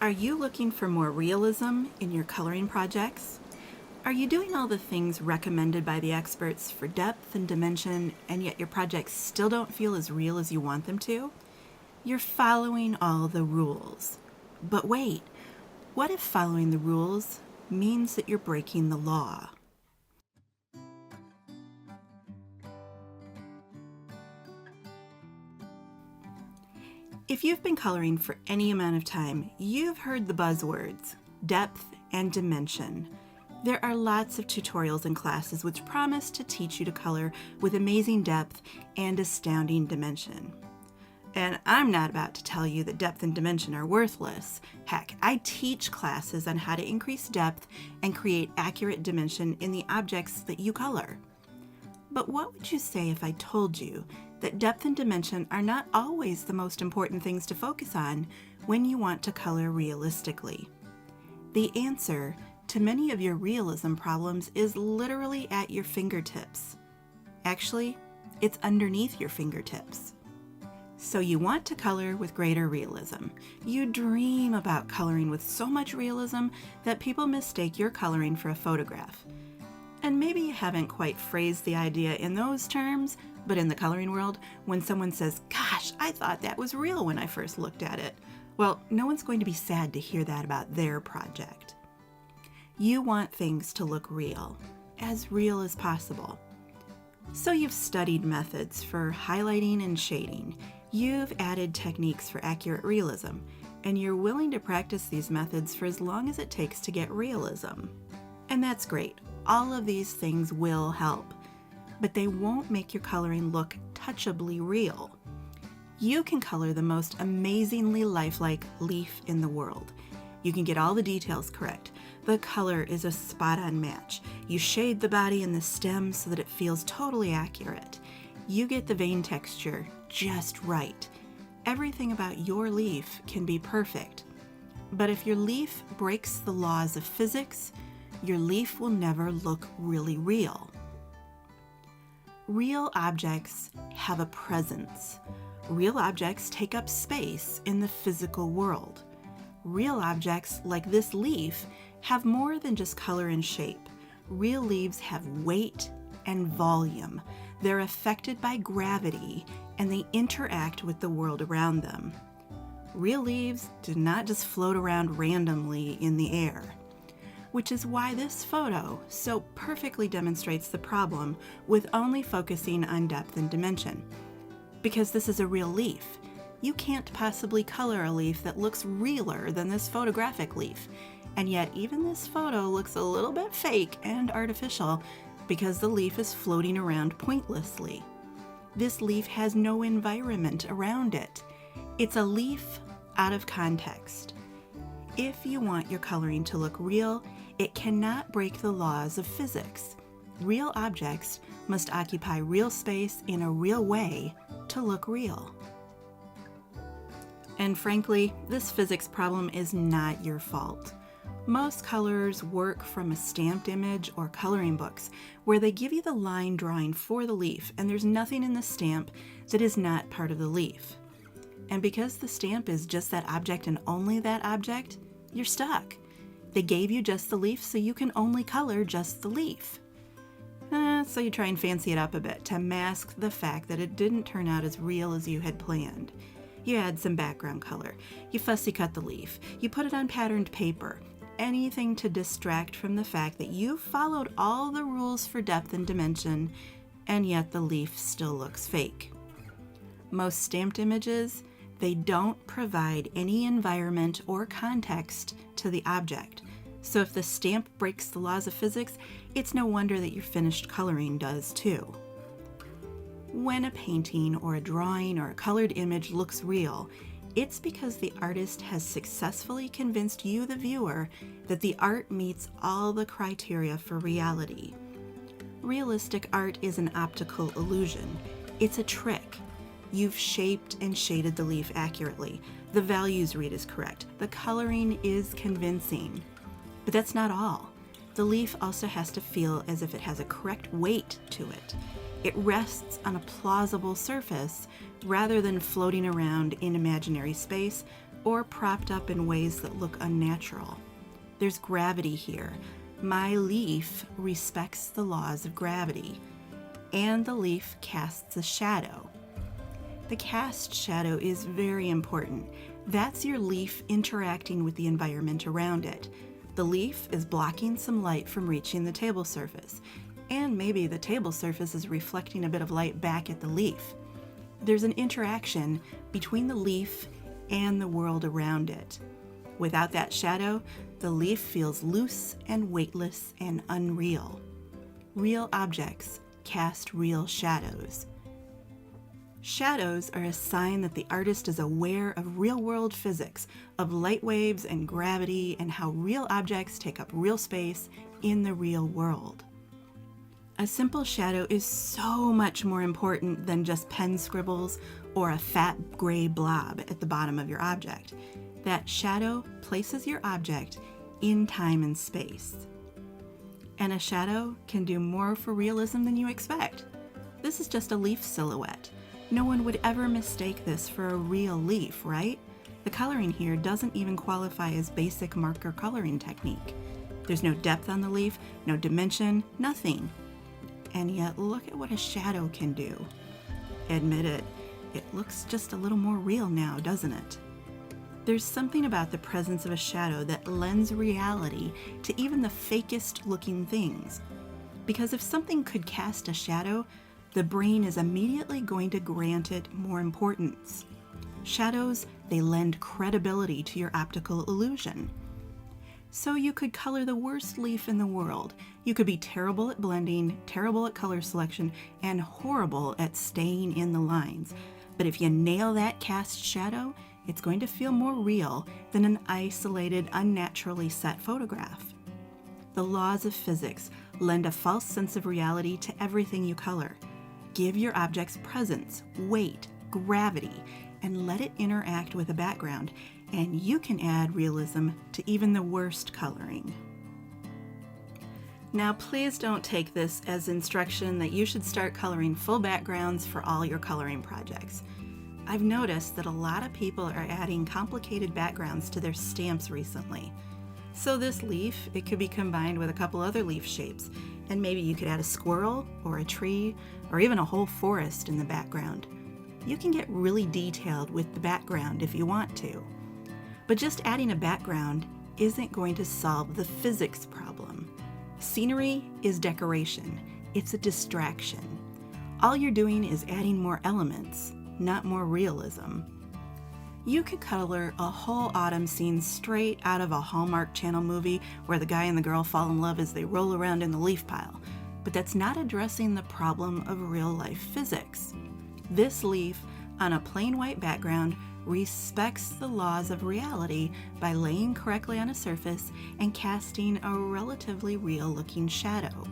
Are you looking for more realism in your coloring projects? Are you doing all the things recommended by the experts for depth and dimension, and yet your projects still don't feel as real as you want them to? You're following all the rules. But wait, what if following the rules means that you're breaking the law? If you've been coloring for any amount of time, you've heard the buzzwords, depth and dimension. There are lots of tutorials and classes which promise to teach you to color with amazing depth and astounding dimension. And I'm not about to tell you that depth and dimension are worthless. Heck, I teach classes on how to increase depth and create accurate dimension in the objects that you color. But what would you say if I told you that depth and dimension are not always the most important things to focus on when you want to color realistically? The answer to many of your realism problems is literally at your fingertips. Actually, it's underneath your fingertips. So you want to color with greater realism. You dream about coloring with so much realism that people mistake your coloring for a photograph. And maybe you haven't quite phrased the idea in those terms, but in the coloring world, when someone says, "Gosh, I thought that was real when I first looked at it," well, no one's going to be sad to hear that about their project. You want things to look real as possible. So you've studied methods for highlighting and shading. You've added techniques for accurate realism, and you're willing to practice these methods for as long as it takes to get realism. And that's great. All of these things will help, but they won't make your coloring look touchably real. You can color the most amazingly lifelike leaf in the world. You can get all the details correct. The color is a spot-on match. You shade the body and the stem so that it feels totally accurate. You get the vein texture just right. Everything about your leaf can be perfect. But if your leaf breaks the laws of physics, your leaf will never look really real. Real objects have a presence. Real objects take up space in the physical world. Real objects, like this leaf, have more than just color and shape. Real leaves have weight and volume. They're affected by gravity, and they interact with the world around them. Real leaves do not just float around randomly in the air. Which is why this photo so perfectly demonstrates the problem with only focusing on depth and dimension. Because this is a real leaf. You can't possibly color a leaf that looks realer than this photographic leaf. And yet even this photo looks a little bit fake and artificial because the leaf is floating around pointlessly. This leaf has no environment around it. It's a leaf out of context. If you want your coloring to look real, it cannot break the laws of physics. Real objects must occupy real space in a real way to look real. And frankly, this physics problem is not your fault. Most colorers work from a stamped image or coloring books where they give you the line drawing for the leaf, and there's nothing in the stamp that is not part of the leaf. And because the stamp is just that object and only that object, you're stuck. They gave you just the leaf, so you can only color just the leaf. So you try and fancy it up a bit to mask the fact that it didn't turn out as real as you had planned. You add some background color. You fussy cut the leaf. You put it on patterned paper. Anything to distract from the fact that you followed all the rules for depth and dimension, and yet the leaf still looks fake. Most stamped images, they don't provide any environment or context to the object. So if the stamp breaks the laws of physics, it's no wonder that your finished coloring does too. When a painting or a drawing or a colored image looks real, it's because the artist has successfully convinced you, the viewer, that the art meets all the criteria for reality. Realistic art is an optical illusion. It's a trick. You've shaped and shaded the leaf accurately. The values read is correct. The coloring is convincing. But that's not all. The leaf also has to feel as if it has a correct weight to it. It rests on a plausible surface rather than floating around in imaginary space or propped up in ways that look unnatural. There's gravity here. My leaf respects the laws of gravity, and the leaf casts a shadow. The cast shadow is very important. That's your leaf interacting with the environment around it. The leaf is blocking some light from reaching the table surface, and maybe the table surface is reflecting a bit of light back at the leaf. There's an interaction between the leaf and the world around it. Without that shadow, the leaf feels loose and weightless and unreal. Real objects cast real shadows. Shadows are a sign that the artist is aware of real-world physics, of light waves and gravity, and how real objects take up real space in the real world. A simple shadow is so much more important than just pen scribbles or a fat gray blob at the bottom of your object. That shadow places your object in time and space. And a shadow can do more for realism than you expect. This is just a leaf silhouette. No one would ever mistake this for a real leaf, right? The coloring here doesn't even qualify as basic marker coloring technique. There's no depth on the leaf, no dimension, nothing. And yet, look at what a shadow can do. Admit it, it looks just a little more real now, doesn't it? There's something about the presence of a shadow that lends reality to even the fakest looking things. Because if something could cast a shadow, the brain is immediately going to grant it more importance. Shadows, they lend credibility to your optical illusion. So you could color the worst leaf in the world. You could be terrible at blending, terrible at color selection, and horrible at staying in the lines. But if you nail that cast shadow, it's going to feel more real than an isolated, unnaturally set photograph. The laws of physics lend a false sense of reality to everything you color. Give your objects presence, weight, gravity, and let it interact with a background, and you can add realism to even the worst coloring. Now, please don't take this as instruction that you should start coloring full backgrounds for all your coloring projects. I've noticed that a lot of people are adding complicated backgrounds to their stamps recently. So this leaf, it could be combined with a couple other leaf shapes, and maybe you could add a squirrel or a tree or even a whole forest in the background. You can get really detailed with the background if you want to. But just adding a background isn't going to solve the physics problem. Scenery is decoration. It's a distraction. All you're doing is adding more elements, not more realism. You could color a whole autumn scene straight out of a Hallmark Channel movie where the guy and the girl fall in love as they roll around in the leaf pile, but that's not addressing the problem of real-life physics. This leaf, on a plain white background, respects the laws of reality by laying correctly on a surface and casting a relatively real-looking shadow.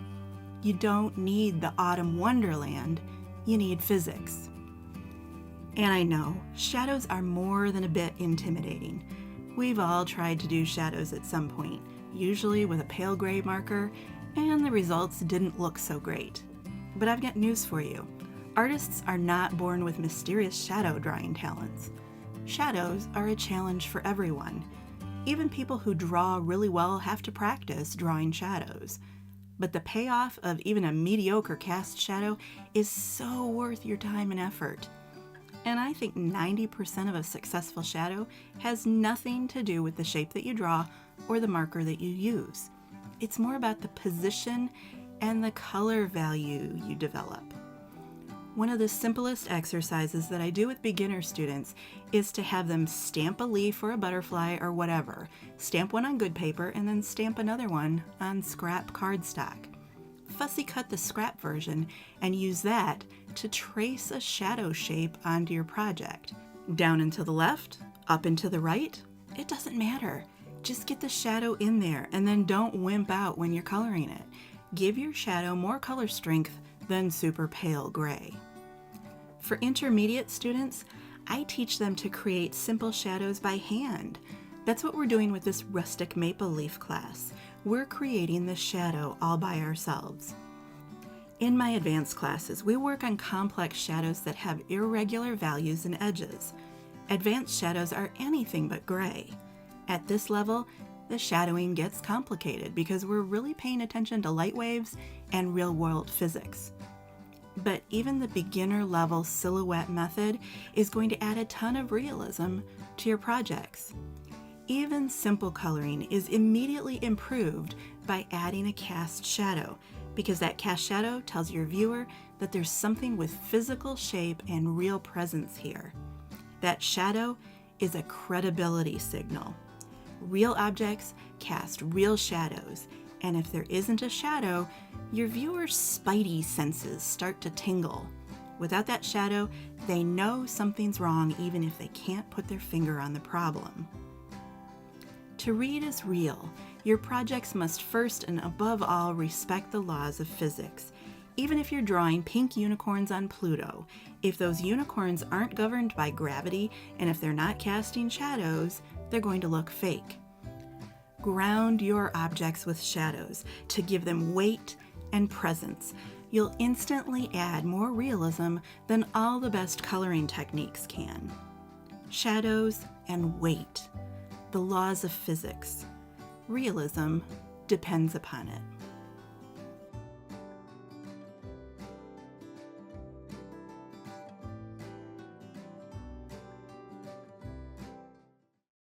You don't need the autumn wonderland, you need physics. And I know, shadows are more than a bit intimidating. We've all tried to do shadows at some point, usually with a pale gray marker, and the results didn't look so great. But I've got news for you. Artists are not born with mysterious shadow drawing talents. Shadows are a challenge for everyone. Even people who draw really well have to practice drawing shadows. But the payoff of even a mediocre cast shadow is so worth your time and effort. And I think 90% of a successful shadow has nothing to do with the shape that you draw or the marker that you use. It's more about the position and the color value you develop. One of the simplest exercises that I do with beginner students is to have them stamp a leaf or a butterfly or whatever. Stamp one on good paper and then stamp another one on scrap cardstock. Fussy cut the scrap version and use that to trace a shadow shape onto your project. Down and to the left, up and to the right, it doesn't matter. Just get the shadow in there and then don't wimp out when you're coloring it. Give your shadow more color strength than super pale gray. For intermediate students, I teach them to create simple shadows by hand. That's what we're doing with this Rustic Maple Leaf class. We're creating the shadow all by ourselves. In my advanced classes, we work on complex shadows that have irregular values and edges. Advanced shadows are anything but gray. At this level, the shadowing gets complicated because we're really paying attention to light waves and real-world physics. But even the beginner-level silhouette method is going to add a ton of realism to your projects. Even simple coloring is immediately improved by adding a cast shadow, because that cast shadow tells your viewer that there's something with physical shape and real presence here. That shadow is a credibility signal. Real objects cast real shadows, and if there isn't a shadow, your viewer's spidey senses start to tingle. Without that shadow, they know something's wrong even if they can't put their finger on the problem. To read as real, your projects must first and above all respect the laws of physics. Even if you're drawing pink unicorns on Pluto, if those unicorns aren't governed by gravity and if they're not casting shadows, they're going to look fake. Ground your objects with shadows to give them weight and presence. You'll instantly add more realism than all the best coloring techniques can. Shadows and weight. The laws of physics. Realism depends upon it.